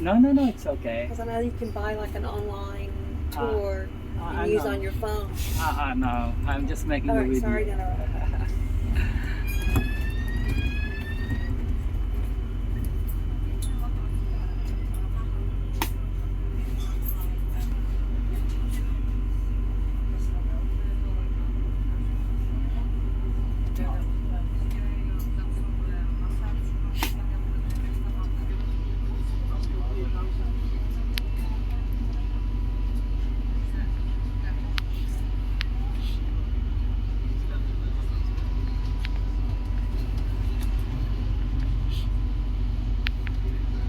No, no, no, it's okay. Because I know you can buy like an online Ah, tour I and use know. on your phone. No, I'm just making All a right, video. sorry to interrupt.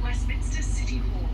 Westminster City Hall.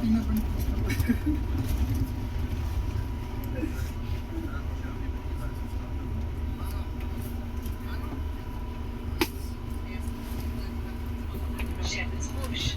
Grosvenor Gardens. Shepherd's Bush.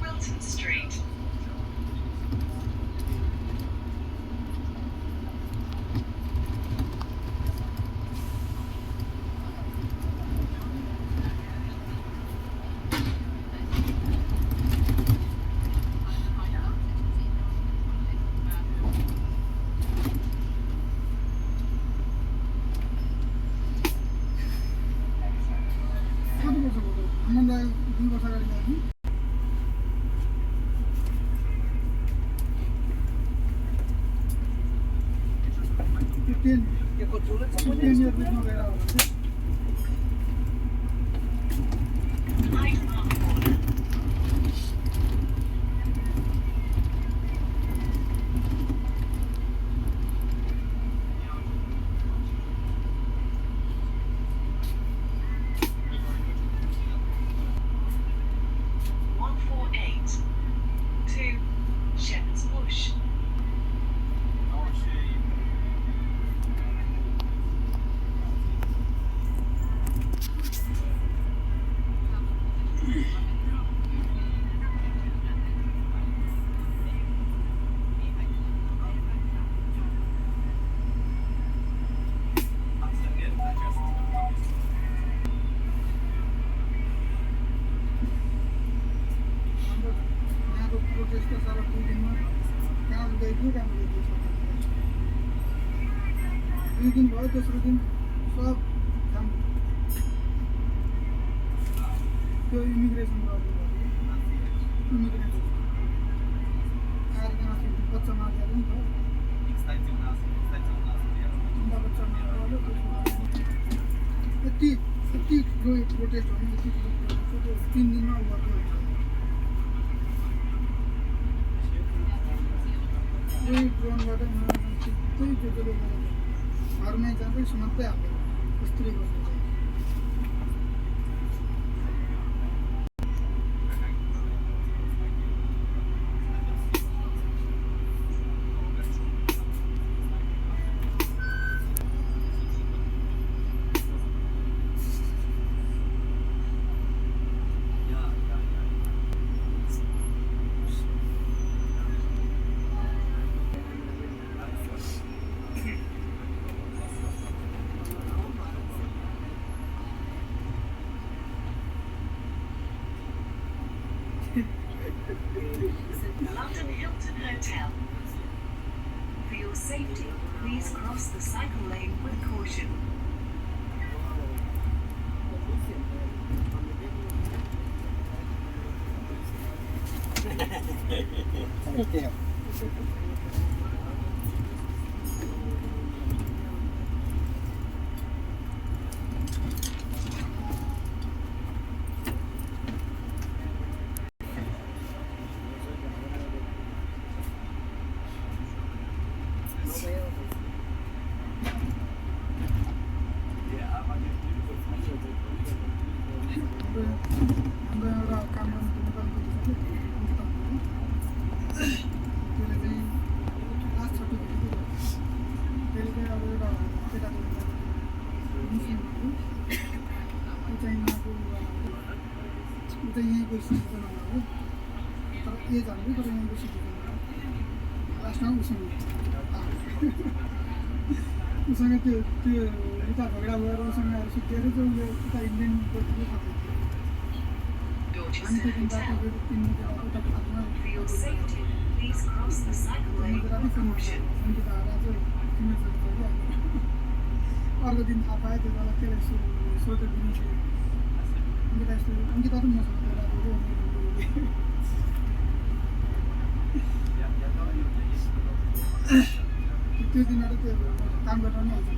Wilton Street. Hyde Park Corner. To Shepherd's Bush. दिन भयो, दोस्रो दिन सब त्यो immigration गर्नु immigration आएर त्यहाँ फेरि बच्चा मारेर नि त बच्चा मारेर यति यति ठुलो प्रोटेस्ट हो नि यति ठुलो प्रोटेस्ट हो त्यो 3 दिनमा गर्नु त्यही ड्रोनबाट त्यही त्यो घरमै जाँदै समात्दै हाल्यो स्त्री गर्नु London Hilton Hotel. For your safety, please cross the cycle lane with caution. हाम्रो एउटा काम गर्ने नेपाली त्यसले चाहिँ लास्ट छुट्टी भेटेको त्यसले चाहिँ अब एउटा केटाको मिसिनहरू ऊ चाहिँ यहाँको ऊ चाहिँ यहीँको सिटिजन होला तर एज हाल्यो तर यहीँको सिटिजन लास्टमा उसँग त्यो उता झगडा भएर उसँग आएर सुतेर चाहिँ उसले उता इन्डियन पनि खाएको हामी त्यो दिन बाटो गएर 3 मिनट उता खाँदैमा For your safety, please cross the cycle lane with caution. Ankita आएर चाहिँ इमेजहरू गरिहाल्यो अर्को दिन थाहा पायो त्यो बेला त्यसलाई सोधेर दिनु थियो अङ्किता यस्तो अङ्किता पनि मसँग गएर त्यो दिनहरू त्यो काम गर्न नि आउँछ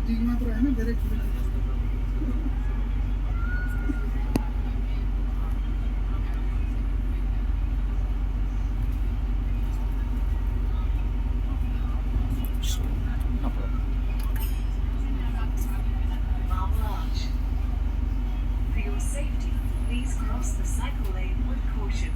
डिग मात्र होइन धेरै ठुलो Marble Arch. For your safety, please cross the cycle lane with caution.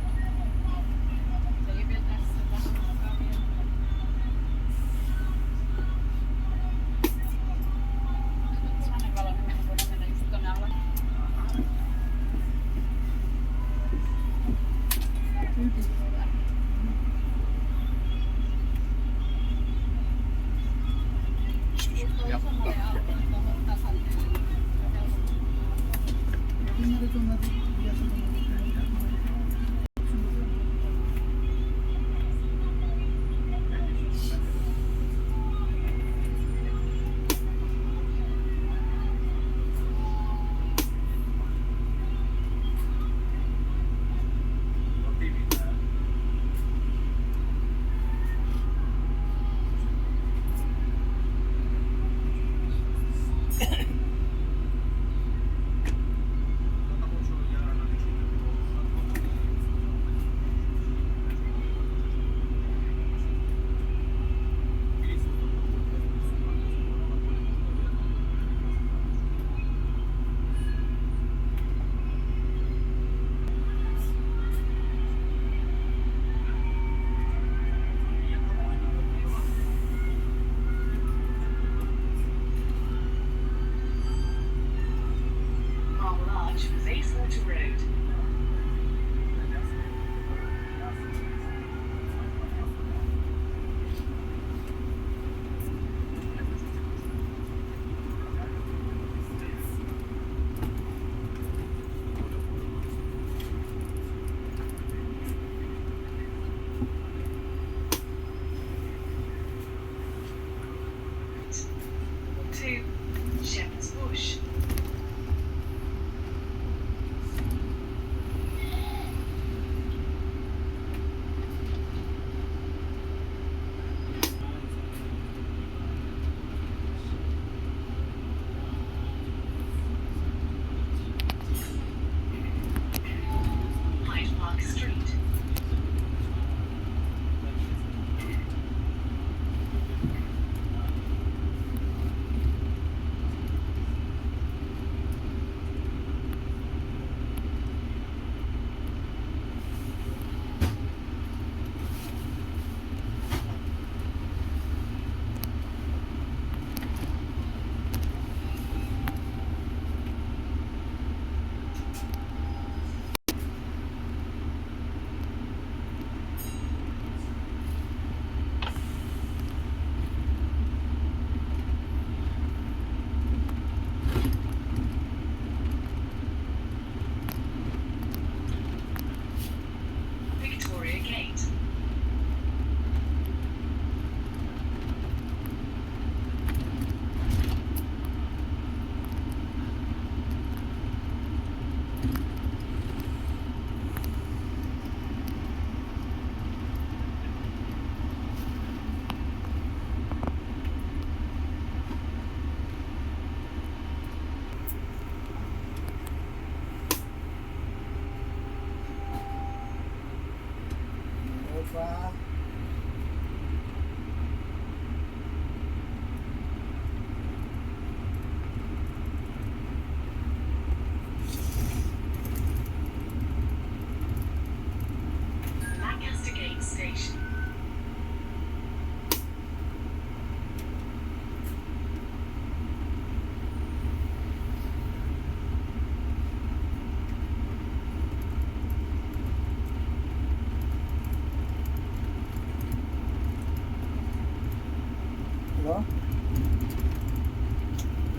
Ủa?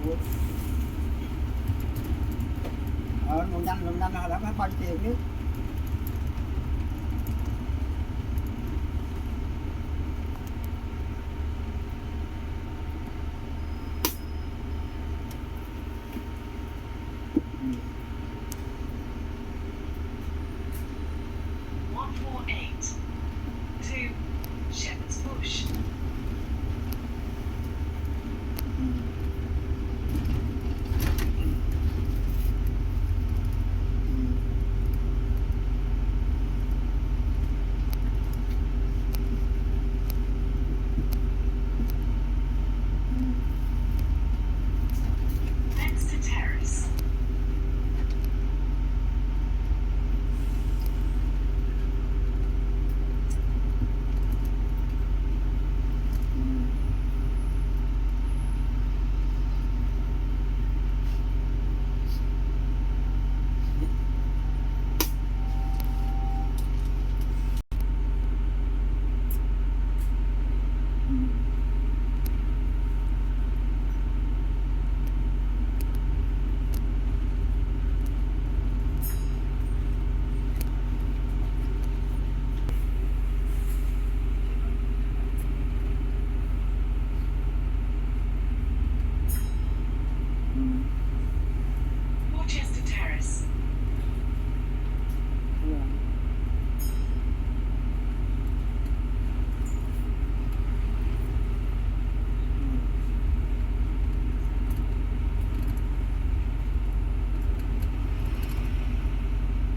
Ủa? Luồng nhanh là đã có bao nhiêu tiền chứ? Ừ. 148 to Shepherd's Bush. Ừ. Next to Terrace. Worcester Terrace. Đúng rồi.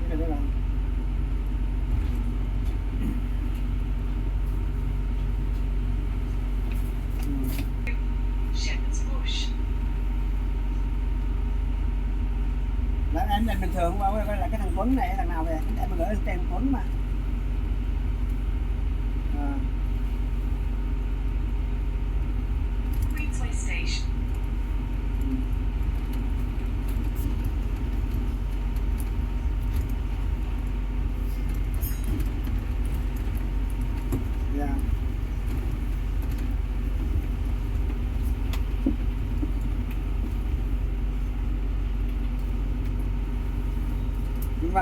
Cái này là Shepherd's Bush. em bình thường không bao là cái thằng Tuấn này thằng nào về em gửi tên Tuấn mà. Queensway Station. Dạ. Nhưng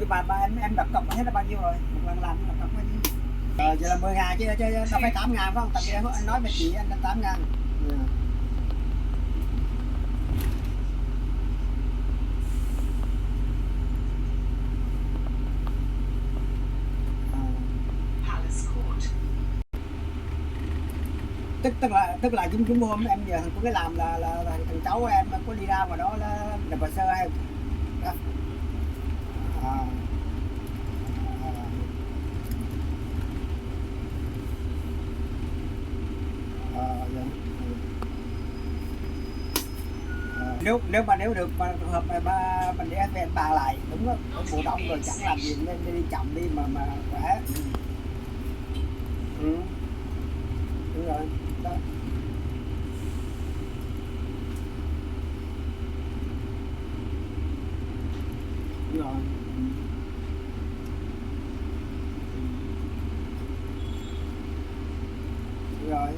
mà em đặt cọc hết là bao nhiêu rồi? Một lần làm đặt cọc bao nhiêu? Vậy là 10.000 chứ đâu phải 8.000 phải không? Tại vì anh nói với chị anh là 8.000. Yeah. Palace Court. Tức là chúng hôm em giờ thằng Tuấn cái làm là thằng cháu em có đi ra ngoài đó là đập hồ sơ hay đó. Dạ. Nếu được mà trường hợp mà mình để về bà lại đúng đó, mùa đông rồi chẳng làm gì nên đi chậm đi mà khỏe. Ừ. Đúng rồi đó. Đúng rồi. Đúng rồi.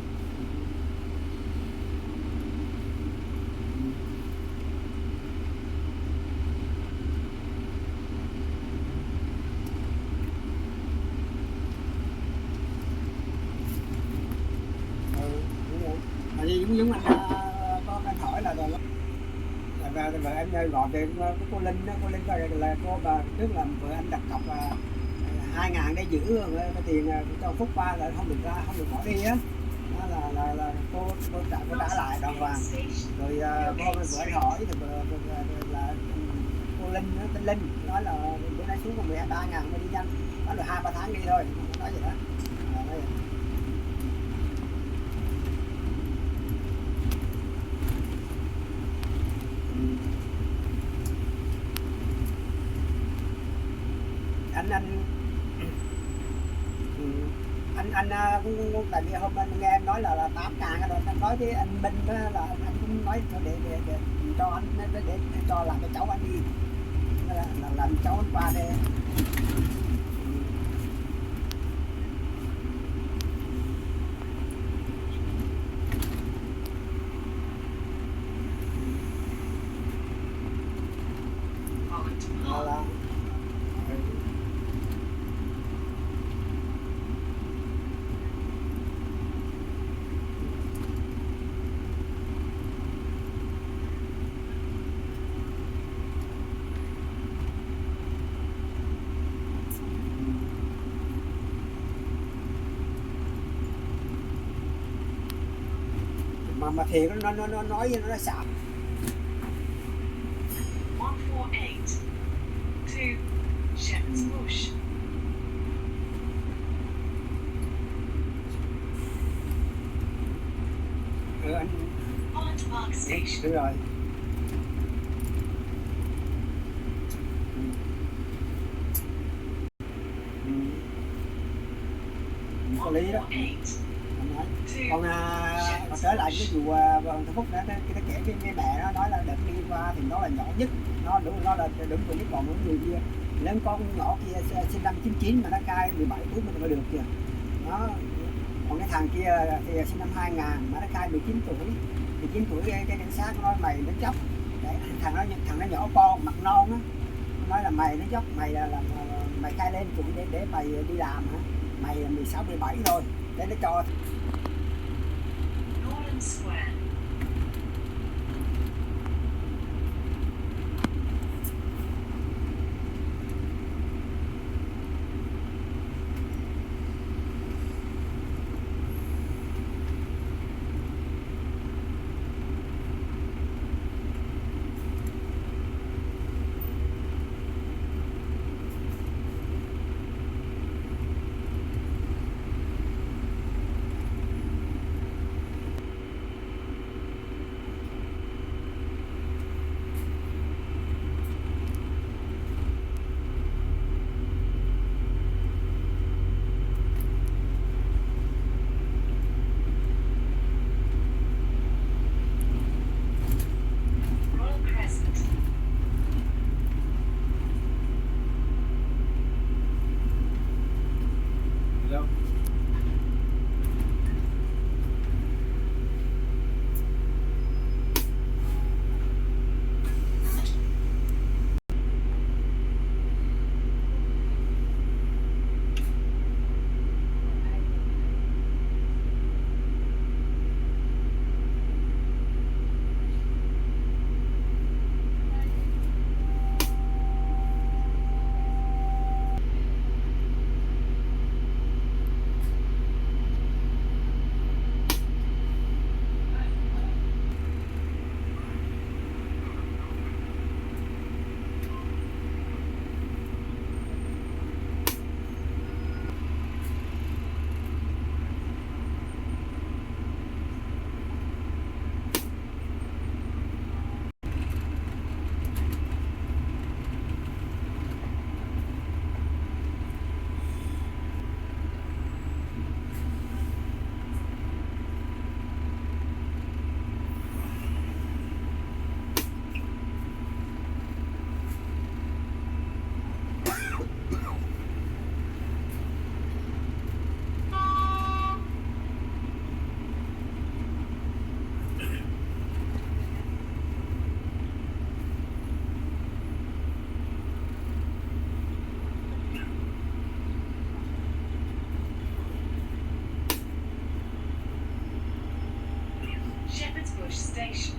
Thì cũng giống anh có anh hỏi là rồi vợ em gọi về cô Linh đó, cô Linh là cô bà trước là vợ anh đặt cọc 2.000 để giữ cái tiền cho Phúc qua là không được bỏ đi á, đó là cô trả lại đàng hoàng. Rồi hôm vợ anh hỏi thì là cô Linh tên Linh nói là bữa nay xuống còn 13.000 mới đi nhanh, nói là 2-3 tháng đi thôi, nói vậy đó. Anh cũng tại vì hôm anh nghe em nói là 8.000 rồi anh nói với anh Minh đó là anh cũng nói để cho anh để cho làm cho cháu anh đi là làm cháu anh qua đây. to Là park. mà thiệt nó nói với nó xạo. 148 to Shepherd's Bush. Anh Holland Park Station. đúng rồi. Có lý đó. 148 Anh nói. to Còn trở lại cái vụ Thằng Phúc đó, cái kể cái mẹ nó nói là đợt đi qua thì nó là nhỏ nhất, nó là đúng tuổi nhất, còn những người kia lớn con nhỏ kia sinh năm 99 mà nó cai 17 tuổi mình mà được kìa. Nó còn cái thằng kia thì sinh năm 2000 mà nó cai 19 tuổi cái cảnh sát nói mày nó chóc. Đấy, thằng nó nhỏ con mặt non á, nó nói là mày nó chóc, mày là mày cai lên tuổi để mày đi làm hả, mày là 16 17 thôi, để nó cho. Gordon Square. Royal Crescent. Đâu? Shepherd's Bush Station.